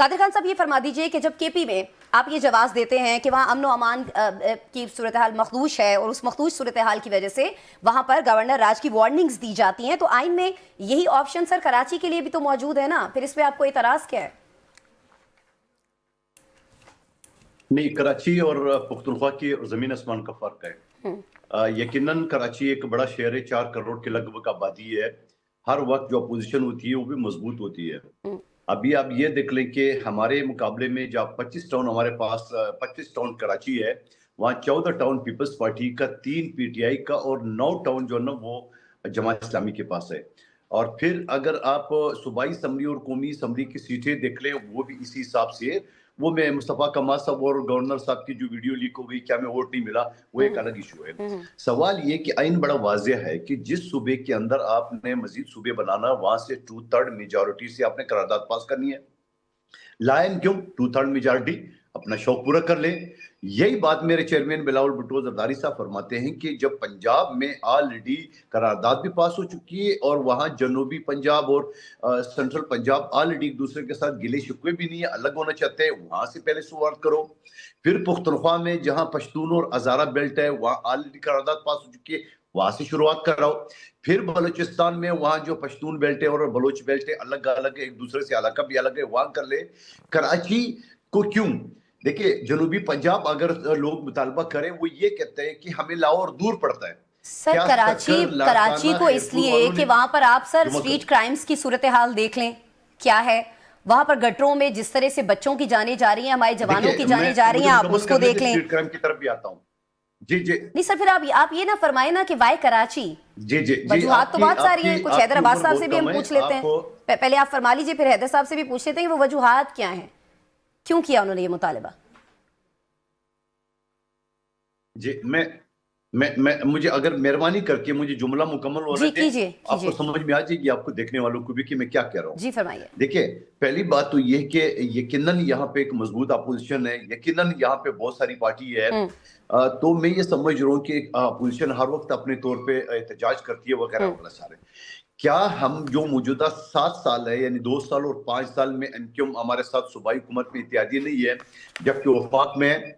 कादिर खान साहब, ये फरमा दीजिए कि जब केपी में आप ये जवाब देते हैं कि वहाँ अमन व अमान की सूरत हाल मखदूश है और उस मखदूश सूरत हाल की वजह से वहाँ पर गवर्नर राज की वार्निंग्स दी जाती हैं, तो आइन में यही ऑप्शन सर कराची के लिए भी तो मौजूद है ना, फिर इस पर आपको एतराज़ क्या है? नहीं, कराची और पुख्तनख्वा की ज़मीन आसमान का फ़र्क है। यकीनन कराची एक बड़ा शहर है, 4 करोड़ के लगभग आबादी है। हर वक्त जो अपोजिशन होती है वो भी मजबूत होती है। अभी आप ये देख लें कि हमारे मुकाबले में जब 25 टाउन हमारे पास 25 टाउन कराची है, वहाँ 14 टाउन पीपल्स पार्टी का, 3 पीटीआई का और 9 टाउन जो है ना वो जमात इस्लामी के पास है। और फिर अगर आप सूबाई असम्बली और कौमी असम्बली की सीटें देख लें, वो भी इसी हिसाब से है। वो मैं मुस्तफ़ा कमाल साहब और गवर्नर साहब की जो वीडियो लीक हो गई, क्या में वोट नहीं मिला, वो एक अलग इशू है। सवाल ये कि आइन बड़ा वाज़ेह है कि जिस सूबे के अंदर आपने मजीद सूबे बनाना, वहां से 2/3 मेजॉरिटी से आपने करारदाद पास करनी है। लायन क्यों 2/3 मेजॉरिटी, अपना शौक पूरा कर लें। यही बात मेरे चेयरमैन बिलावल भुट्टो जरदारी साहब फरमाते हैं कि जब पंजाब में ऑलरेडी करारदाद भी पास हो चुकी है और वहां जनूबी पंजाब और सेंट्रल पंजाब ऑलरेडी एक दूसरे के साथ गिले शिकवे भी नहीं है, अलग होना चाहते हैं, वहां से पहले शुरुआत करो। फिर पुख्तनख्वा में जहां पश्तून और हजारा बेल्ट है, वहां ऑलरेडी करारदाद पास हो चुकी है, वहां से शुरुआत कराओ। फिर बलूचिस्तान में वहां जो पश्तून बेल्ट है और बलोच बेल्ट है, अलग अलग एक दूसरे से इलाका भी अलग है, वहां कर ले। कराची को क्यों? देखिए, जनूबी पंजाब अगर लोग मुतालबा करें, वो ये कहते हैं कि हमें लाहौर दूर पड़ता है। सर कराची को इसलिए कि वहां पर आप सर स्ट्रीट क्राइम्स की सूरत हाल देख लें क्या है। वहां पर गटरों में जिस तरह से बच्चों की जाने जा रही हैं, हमारे जवानों की जाने जा रही हैं, आप उसको देख लें। स्ट्रीट क्राइम की तरफ भी आता हूं। जी जी नहीं सर, फिर आप ये ना फरमाए ना कि वाई कराची। जी जी जी, वजूहात तो बहुत सारी हैं, कुछ हैदर अब्बास साहब से भी हम पूछ लेते हैं। पहले आप फरमा लीजिए, फिर हैदर साहब से भी पूछ लेते हैं कि वो वजूहात क्या हैं, क्यों किया उन्होंने ये मुतालबा। जी, मैं मुझे अगर मेहरबानी करके मुझे जुमला मुकम्मल होने दें, आपको समझ में आ जाएगी, आपको देखने वालों को भी, कि मैं क्या कह रहा हूँ। जी फरमाइए। देखिए, पहली बात तो ये कि यकीनन यहाँ पे एक मजबूत अपोजिशन है, यकीनन यहाँ पे बहुत सारी पार्टी है। तो मैं ये समझ रहा हूँ कि अपोजिशन हर वक्त अपने तौर पे एहतजाज करती है वगैरह वगैरह सारे। क्या हम जो मौजूदा 7 साल है, यानी 2 साल और 5 साल में एमक्यूएम हमारे साथ सूबाई हुकूमत में इत्यादि नहीं है, जबकि वफाक में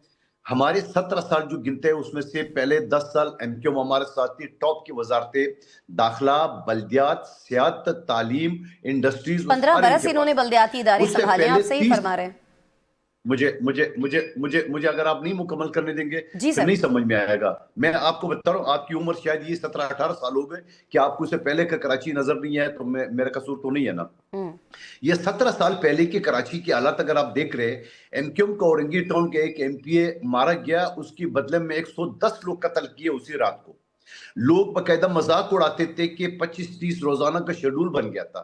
हमारे 17 साल जो गिनते हैं उसमें से पहले 10 साल एमक्यूएम हमारे साथ थी। टॉप की वजारतें दाखिला, बल्दियात, सियासत, तालीम, इंडस्ट्रीज, 15 बरस इन्होंने बल्दियाती इदारे संभाले, आप सही फरमा रहे हैं। मुझे मुझे मुझे मुझे मुझे अगर आप नहीं मुकम्मल करने देंगे तो नहीं समझ में आएगा। मैं आपको बता रहा हूँ, आपकी उम्र शायद ये 17-18 साल हो गए कि आपको उससे पहले का कराची नजर नहीं आया, तो मेरा कसूर तो नहीं है ना। ये 17 साल पहले की कराची की हालात अगर आप देख रहे हैं, एमक्यूएम का औरंगी टाउन के एक एमपीए मारा गया, उसकी बदले में 110 लोग कत्ल किए उसी रात को। लोग बाकायदा मजाक उड़ाते थे कि 25-30 रोजाना का शेड्यूल बन गया था।